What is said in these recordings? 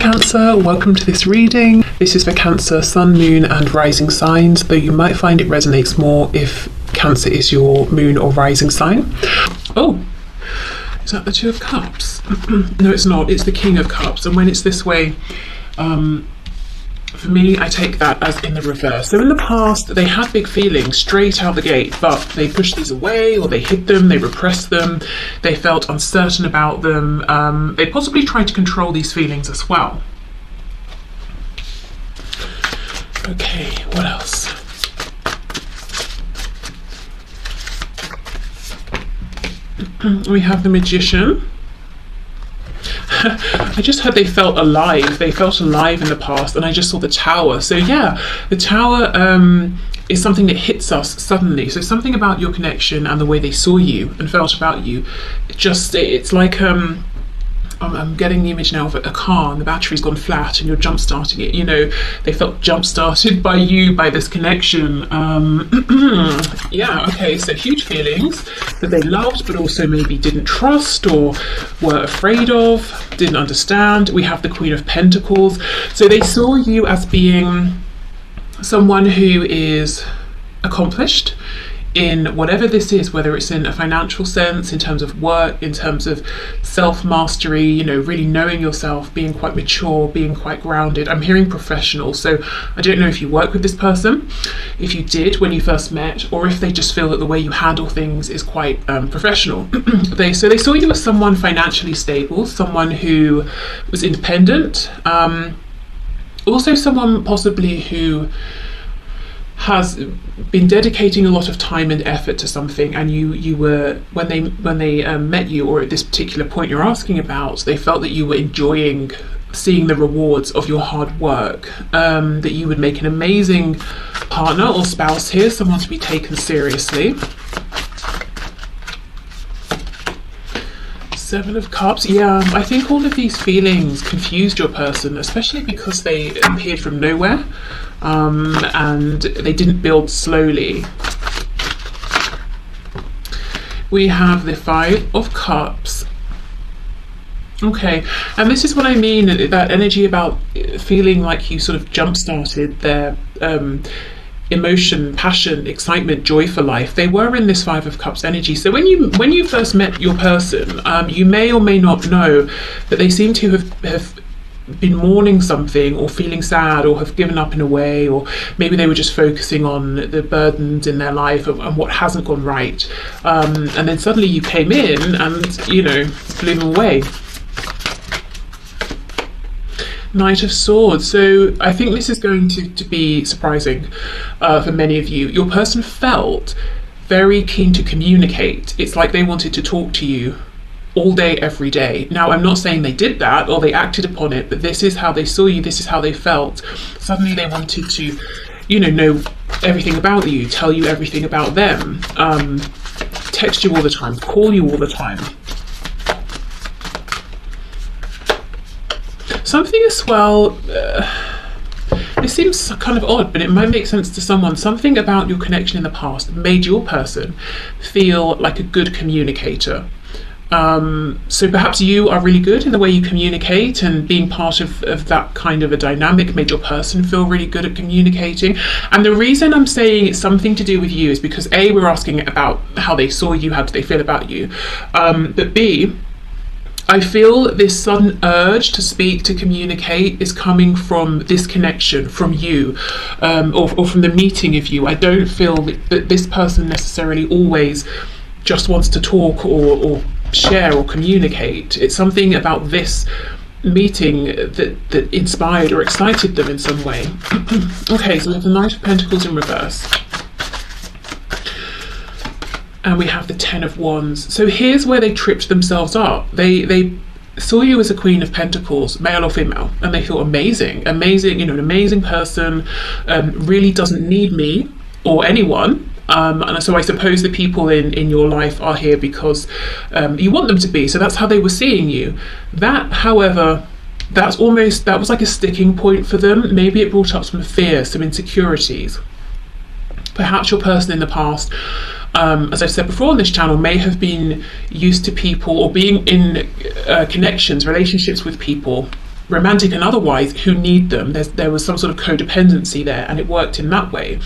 Cancer, welcome to this reading. This is for Cancer, Sun, Moon and Rising signs, though you might find it resonates more if Cancer is your Moon or Rising sign. Oh, is that the Two of Cups? No, it's not. It's the King of Cups. And when it's this way, for me, I take that as in the reverse. So in the past, they had big feelings straight out the gate, but they pushed these away, or they hid them, they repressed them, they felt uncertain about them. They possibly tried to control these feelings as well. Okay, what else? We have the Magician. I just heard they felt alive. They felt alive in the past, and I just saw the Tower. So yeah, the Tower is something that hits us suddenly. So something about your connection and the way they saw you and felt about you. It's like I'm getting the image now of a car and the battery's gone flat and you're jump starting it. You know, they felt jump started by you, by this connection. Yeah, okay, so huge feelings that they loved but also maybe didn't trust or were afraid of, didn't understand. We have the Queen of Pentacles. So they saw you as being someone who is accomplished in whatever this is, whether it's in a financial sense, in terms of work, in terms of self-mastery, you know, really knowing yourself, being quite mature, being quite grounded. I'm hearing professional, so I don't know if you work with this person, if you did when you first met, or if they just feel that the way you handle things is quite professional. They saw you as someone financially stable, someone who was independent, also someone possibly who has been dedicating a lot of time and effort to something, and you were, when they met you, or at this particular point you're asking about, they felt that you were enjoying seeing the rewards of your hard work, that you would make an amazing partner or spouse here, someone to be taken seriously. Seven of Cups. Yeah, I think all of these feelings confused your person, especially because they appeared from nowhere, and they didn't build slowly. We have the Five of Cups. Okay, and this is what I mean, that energy about feeling like you sort of jump-started their emotion, passion, excitement, joy for life. They were in this Five of Cups energy. So when you first met your person, you may or may not know that they seem to have been mourning something, or feeling sad, or have given up in a way, or maybe they were just focusing on the burdens in their life and what hasn't gone right. And then suddenly you came in and, you know, blew them away. Knight of Swords. So I think this is going to be surprising for many of you. Your person felt very keen to communicate. It's like they wanted to talk to you all day, every day. Now, I'm not saying they did that or they acted upon it, but this is how they saw you, this is how they felt. Suddenly they wanted to, you know everything about you, tell you everything about them, text you all the time, call you all the time. Something as well, this seems kind of odd, but it might make sense to someone. Something about your connection in the past made your person feel like a good communicator. So perhaps you are really good in the way you communicate, and being part of that kind of a dynamic made your person feel really good at communicating. And the reason I'm saying it's something to do with you is because A, we're asking about how they saw you, how did they feel about you, but B, I feel this sudden urge to speak, to communicate, is coming from this connection, from you, or from the meeting of you. I don't feel that this person necessarily always just wants to talk or share or communicate. It's something about this meeting that inspired or excited them in some way. Okay, so we have the Knight of Pentacles in reverse. And we have the Ten of Wands. So here's where they tripped themselves up. They saw you as a Queen of Pentacles, male or female, and they thought amazing, you know, an amazing person, really doesn't need me or anyone. And so I suppose the people in your life are here because you want them to be. So that's how they were seeing you. That, however, that was like a sticking point for them. Maybe it brought up some fear, some insecurities. Perhaps your person in the past, as I've said before on this channel, may have been used to people or being in connections, relationships with people romantic and otherwise, who need them. There was some sort of codependency there, and it worked in that way.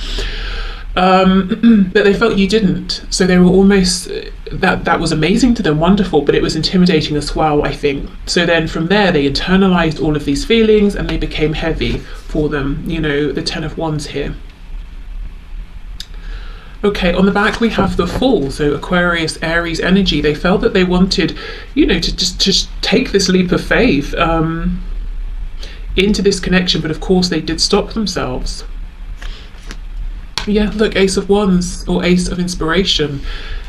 But they felt you didn't, so they were almost, that was amazing to them, wonderful, but it was intimidating as well, I think. So then from there they internalized all of these feelings and they became heavy for them, you know, the 10 of Wands here. Okay, on the back we have the Fool, so Aquarius, Aries energy. They felt that they wanted, you know, to just take this leap of faith into this connection, but of course they did stop themselves. Yeah, look, Ace of Wands or Ace of Inspiration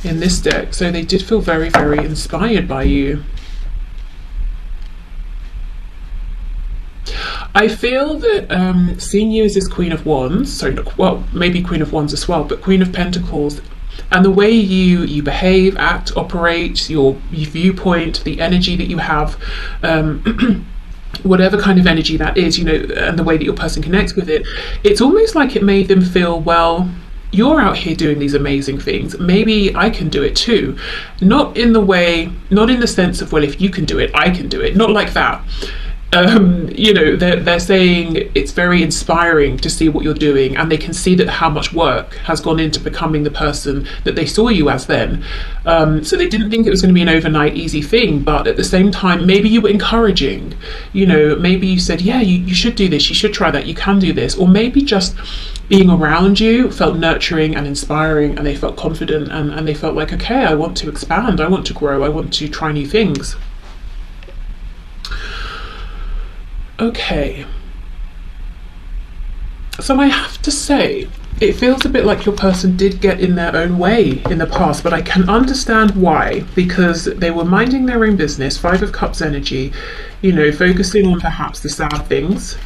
in this deck. So they did feel very, very inspired by you. I feel that seeing you as this Queen of Wands, sorry, well, maybe Queen of Wands as well, but Queen of Pentacles, and the way you behave, act, operate, your viewpoint, the energy that you have, whatever kind of energy that is, you know, and the way that your person connects with it, it's almost like it made them feel, well, you're out here doing these amazing things, maybe I can do it too. Not in the sense of, well, if you can do it, I can do it, not like that. You know, they're saying it's very inspiring to see what you're doing, and they can see that how much work has gone into becoming the person that they saw you as then. So they didn't think it was going to be an overnight easy thing, but at the same time, maybe you were encouraging, you know, maybe you said, yeah, you should do this, you should try that, you can do this, or maybe just being around you felt nurturing and inspiring, and they felt confident, and they felt like, okay, I want to expand, I want to grow, I want to try new things. Okay, so I have to say, it feels a bit like your person did get in their own way in the past, but I can understand why, because they were minding their own business, 5 of Cups energy, you know, focusing on perhaps the sad things,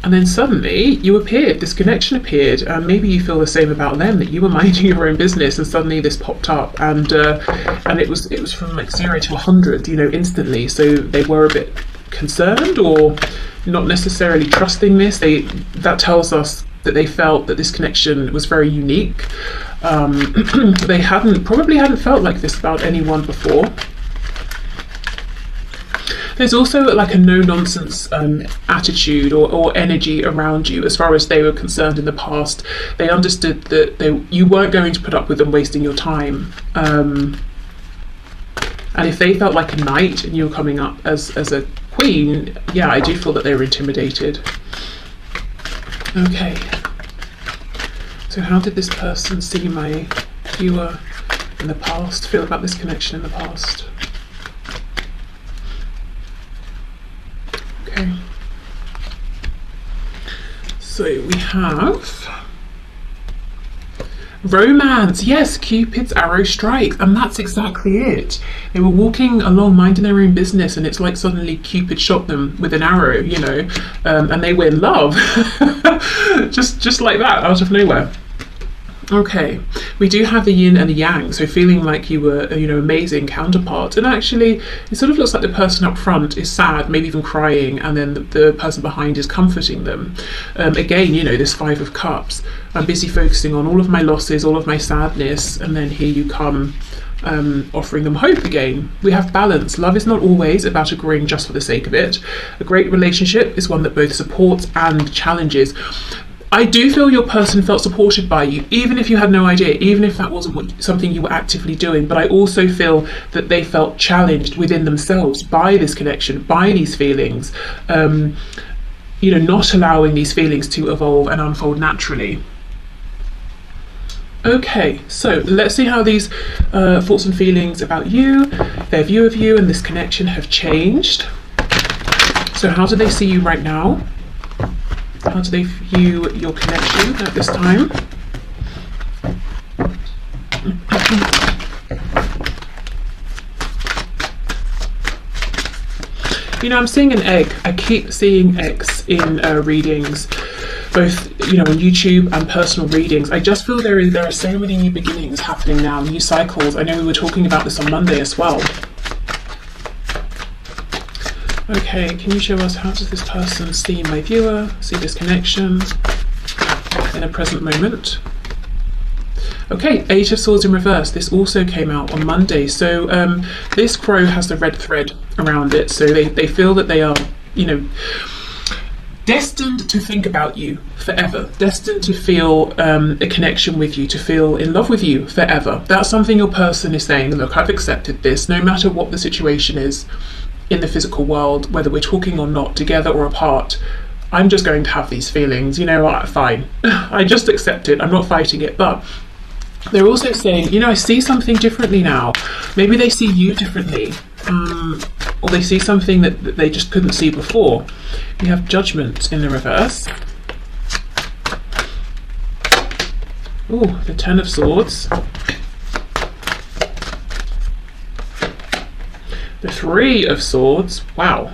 and then suddenly you appeared, this connection appeared, and maybe you feel the same about them, that you were minding your own business and suddenly this popped up, and it was from like 0 to 100, you know, instantly. So they were a bit concerned or not necessarily trusting this. That tells us that they felt that this connection was very unique. They probably hadn't felt like this about anyone before. There's also like a no-nonsense attitude or energy around you as far as they were concerned in the past. They understood that you weren't going to put up with them wasting your time. And if they felt like a knight and you were coming up as a queen, yeah, I do feel that they were intimidated. Okay. So how did this person see my viewer in the past, feel about this connection in the past? Okay, so we have romance. Yes, Cupid's arrow strikes, and that's exactly it. They were walking along minding their own business, and it's like suddenly Cupid shot them with an arrow, you know, and they were in love just like that, out of nowhere. Okay, we do have the yin and the yang, so feeling like you were, you know, amazing counterpart, and actually it sort of looks like the person up front is sad, maybe even crying, and then the person behind is comforting them. Again, you know, this 5 of Cups, I'm busy focusing on all of my losses, all of my sadness, and then here you come, offering them hope again. We have balance. Love is not always about agreeing just for the sake of it. A great relationship is one that both supports and challenges. I do feel your person felt supported by you, even if you had no idea, even if that wasn't something you were actively doing. But I also feel that they felt challenged within themselves by this connection, by these feelings, you know, not allowing these feelings to evolve and unfold naturally. Okay, so let's see how these thoughts and feelings about you, their view of you and this connection have changed. So how do they see you right now? How do they view your connection at this time? You know, I'm seeing an egg. I keep seeing eggs in readings, both, you know, on YouTube and personal readings. I just feel there are so many new beginnings happening now, new cycles. I know we were talking about this on Monday as well. Okay, can you show us, how does this person see my viewer, see this connection in a present moment? Okay, 8 of Swords in reverse. This also came out on Monday. So this crow has the red thread around it. So they feel that they are, you know, destined to think about you forever, destined to feel a connection with you, to feel in love with you forever. That's something your person is saying, look, I've accepted this, no matter what the situation is in the physical world, whether we're talking or not, together or apart, I'm just going to have these feelings, you know, fine. I just accept it, I'm not fighting it. But they're also saying, you know, I see something differently now. Maybe they see you differently, or they see something that they just couldn't see before. We have Judgment in the reverse. Oh, the Ten of Swords. The Three of Swords. Wow.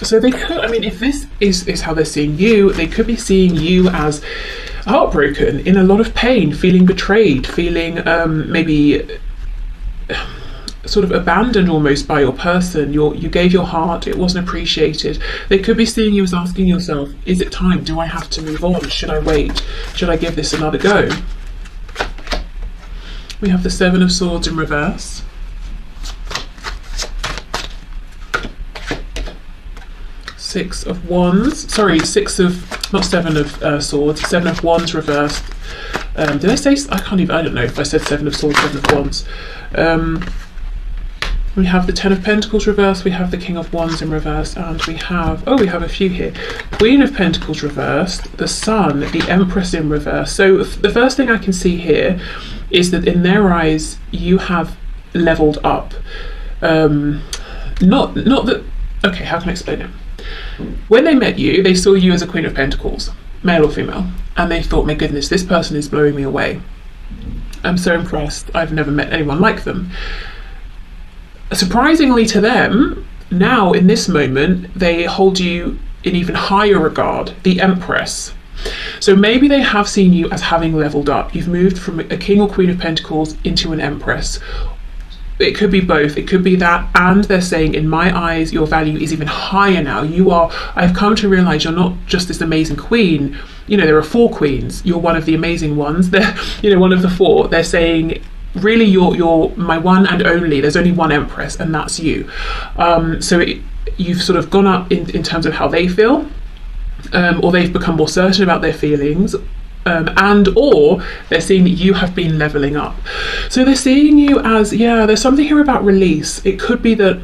So they could, I mean, if this is how they're seeing you, they could be seeing you as heartbroken, in a lot of pain, feeling betrayed, feeling maybe sort of abandoned almost by your person. You gave your heart, it wasn't appreciated. They could be seeing you as asking yourself, is it time? Do I have to move on? Should I wait? Should I give this another go? We have the Seven of Swords in reverse. Six of Wands, sorry, not Seven of Swords, Seven of Wands reversed. Did I say, I don't know if I said Seven of Swords, Seven of Wands. We have the Ten of Pentacles reversed, we have the King of Wands in reverse, and we have a few here. Queen of Pentacles reversed, the Sun, the Empress in reverse. So the first thing I can see here is that in their eyes, you have leveled up. Not that, okay, how can I explain it? When they met you, they saw you as a Queen of Pentacles, male or female, and they thought, my goodness, this person is blowing me away. I'm so impressed. I've never met anyone like them. Surprisingly to them, now in this moment, they hold you in even higher regard, the Empress. So maybe they have seen you as having leveled up. You've moved from a King or Queen of Pentacles into an Empress. It could be both. It could be that, and they're saying, in my eyes, your value is even higher now. I've come to realize you're not just this amazing queen. You know, there are 4 queens. You're one of the amazing ones. They're, you know, one of the 4. They're saying, really, you're my one and only. There's only one Empress, and that's you. You've sort of gone up in terms of how they feel, or they've become more certain about their feelings. Or they're seeing that you have been leveling up. So they're seeing you as, there's something here about release. It could be that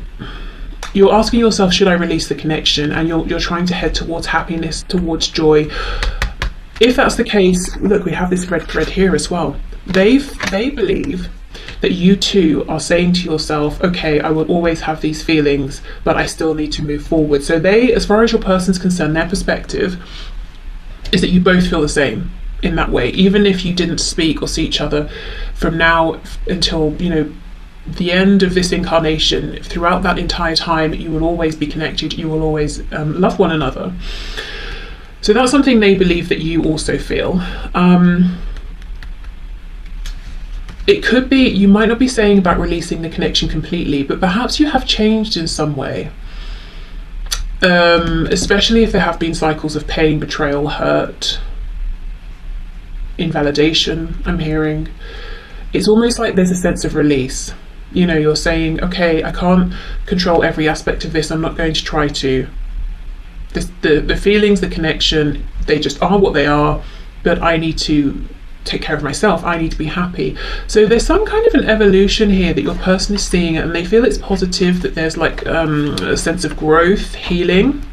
you're asking yourself, should I release the connection? And you're trying to head towards happiness, towards joy. If that's the case, look, we have this red thread here as well. They believe that you too are saying to yourself, okay, I will always have these feelings, but I still need to move forward. So they, as far as your person's concerned, their perspective is that you both feel the same in that way. Even if you didn't speak or see each other from now until, you know, the end of this incarnation, throughout that entire time, you will always be connected, you will always love one another. So that's something they believe that you also feel. It could be, you might not be saying about releasing the connection completely, but perhaps you have changed in some way. Especially if there have been cycles of pain, betrayal, hurt, invalidation, I'm hearing. It's almost like there's a sense of release. You know, you're saying, okay, I can't control every aspect of this, I'm not going to try to. The feelings, the connection, they just are what they are, but I need to take care of myself, I need to be happy. So there's some kind of an evolution here that your person is seeing, and they feel it's positive, that there's like a sense of growth, healing.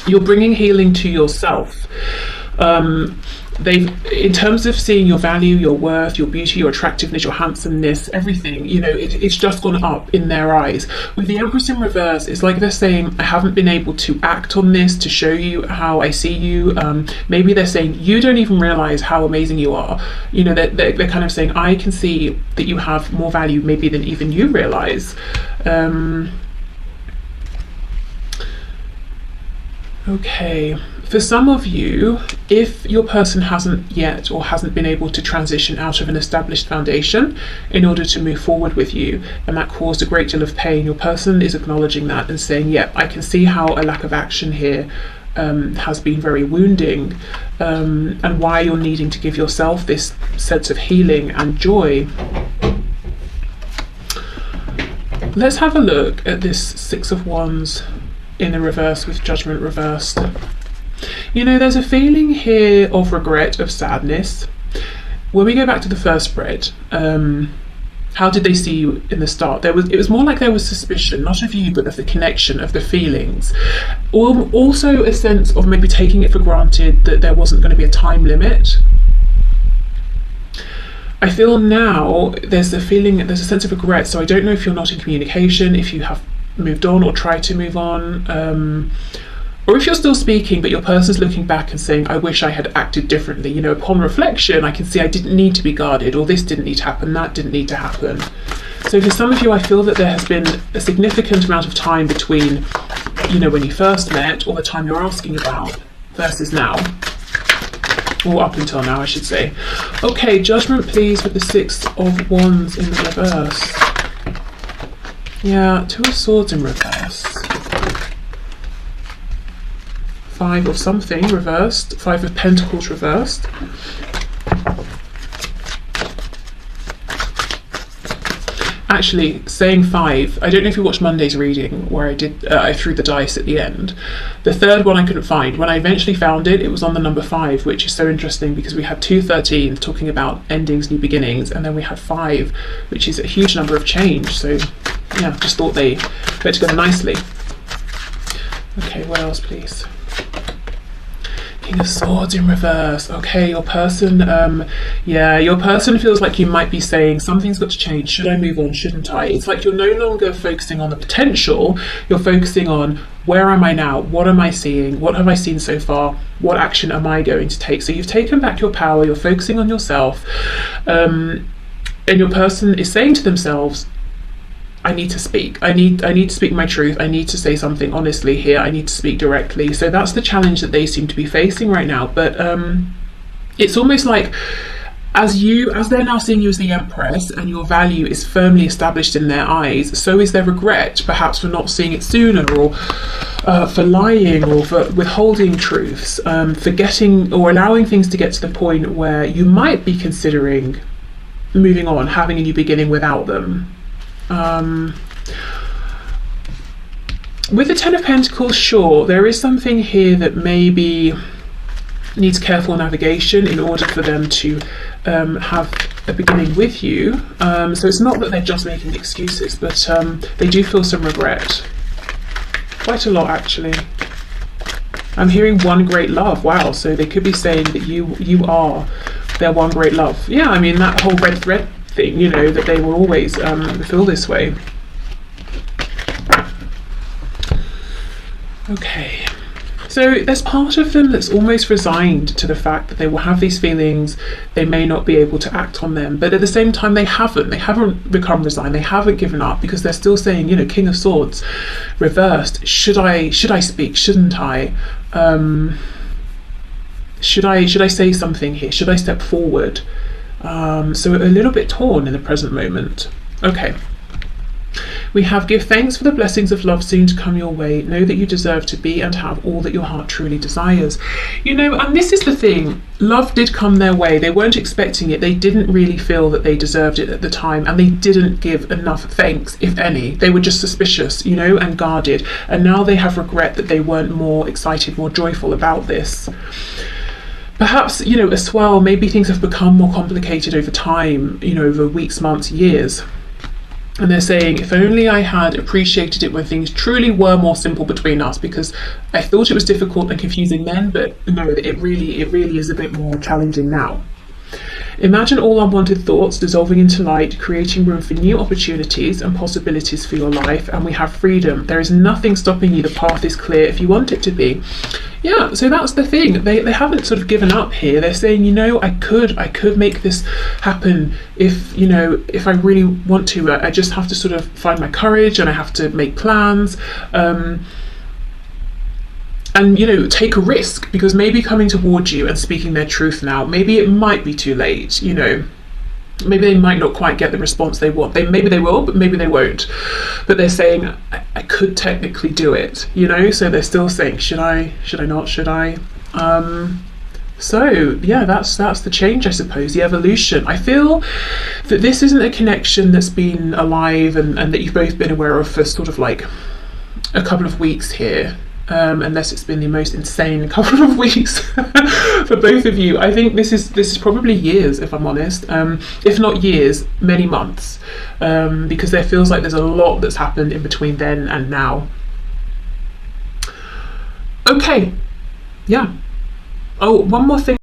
You're bringing healing to yourself. In terms of seeing your value, your worth, your beauty, your attractiveness, your handsomeness, everything, you know, it's just gone up in their eyes. With the Empress in reverse, it's like they're saying, I haven't been able to act on this to show you how I see you. Maybe they're saying, you don't even realize how amazing you are. You know, they're kind of saying, I can see that you have more value maybe than even you realize. Okay. For some of you, if your person hasn't yet or hasn't been able to transition out of an established foundation in order to move forward with you, and that caused a great deal of pain, your person is acknowledging that and saying, yeah, I can see how a lack of action here has been very wounding, and why you're needing to give yourself this sense of healing and joy. Let's have a look at this Six of Wands in the reverse with Judgment reversed. You know, there's a feeling here of regret, of sadness. When we go back to the first spread, how did they see you in the start? It was more like there was suspicion, not of you, but of the connection, of the feelings. Also a sense of maybe taking it for granted that there wasn't going to be a time limit. I feel now there's a sense of regret, so I don't know if you're not in communication, if you have moved on or tried to move on, or if you're still speaking but your person's looking back and saying, I wish I had acted differently. You know, upon reflection I can see I didn't need to be guarded, or this didn't need to happen, that didn't need to happen. So for some of you, I feel that there has been a significant amount of time between, you know, when you first met or the time you're asking about versus now, or up until now I should say. Okay, Judgment please with the Six of Wands in the reverse. Yeah, Two of Swords in reverse. Five of something reversed, Five of Pentacles reversed. Actually, saying five, I don't know if you watched Monday's reading where I threw the dice at the end. The third one I couldn't find. When I eventually found it, it was on the number 5, which is so interesting because we had 2 13 talking about endings, new beginnings, and then we had 5, which is a huge number of change. So yeah, just thought they went together nicely. Okay, what else please? King of Swords in reverse. Okay, your person, your person feels like you might be saying something's got to change. Should I move on? Shouldn't I? It's like you're no longer focusing on the potential. You're focusing on where am I now? What am I seeing? What have I seen so far? What action am I going to take? So you've taken back your power. You're focusing on yourself, and your person is saying to themselves, I need to speak. I need to speak my truth. I need to say something honestly here. I need to speak directly. So that's the challenge that they seem to be facing right now. But it's almost like as they're now seeing you as the Empress and your value is firmly established in their eyes, so is their regret, perhaps for not seeing it sooner, or for lying, or for withholding truths, forgetting or allowing things to get to the point where you might be considering moving on, having a new beginning without them. With the Ten of Pentacles, sure, there is something here that maybe needs careful navigation in order for them to have a beginning with you. So it's not that they're just making excuses, but they do feel some regret. Quite a lot, actually. I'm hearing one great love. Wow, so they could be saying that you are their one great love. Yeah, I mean, that whole red thread thing, you know, that they will always feel this way. Okay, so there's part of them that's almost resigned to the fact that they will have these feelings, they may not be able to act on them, but at the same time they haven't become resigned, they haven't given up, because they're still saying, you know, King of Swords reversed, should I speak, shouldn't I? Should I say something here? Should I step forward? So a little bit torn in the present moment. Okay. We have give thanks for the blessings of love soon to come your way. Know that you deserve to be and have all that your heart truly desires. You know, and this is the thing. Love did come their way. They weren't expecting it. They didn't really feel that they deserved it at the time, and they didn't give enough thanks, if any. They were just suspicious, you know, and guarded. And now they have regret that they weren't more excited, more joyful about this. Perhaps, you know, as well, maybe things have become more complicated over time, you know, over weeks, months, years. And they're saying, if only I had appreciated it when things truly were more simple between us, because I thought it was difficult and confusing then, but no, it really is a bit more challenging now. Imagine all unwanted thoughts dissolving into light, creating room for new opportunities and possibilities for your life, and we have freedom. There is nothing stopping you. The path is clear if you want it to be. Yeah, so that's the thing. They haven't sort of given up here. They're saying, you know, I could make this happen if, you know, if I really want to. I just have to sort of find my courage, and I have to make plans. And, you know, take a risk, because maybe coming towards you and speaking their truth now, maybe it might be too late, you know. Maybe they might not quite get the response they want. Maybe they will, but maybe they won't. But they're saying, I could technically do it, you know. So they're still saying, should I not, should I? So yeah, that's the change, I suppose, the evolution. I feel that this isn't a connection that's been alive and that you've both been aware of for sort of like a couple of weeks here, unless it's been the most insane couple of weeks for both of you. I think this is probably years, if I'm honest, if not years, many months, because there feels like there's a lot that's happened in between then and now. Okay, yeah. Oh, one more thing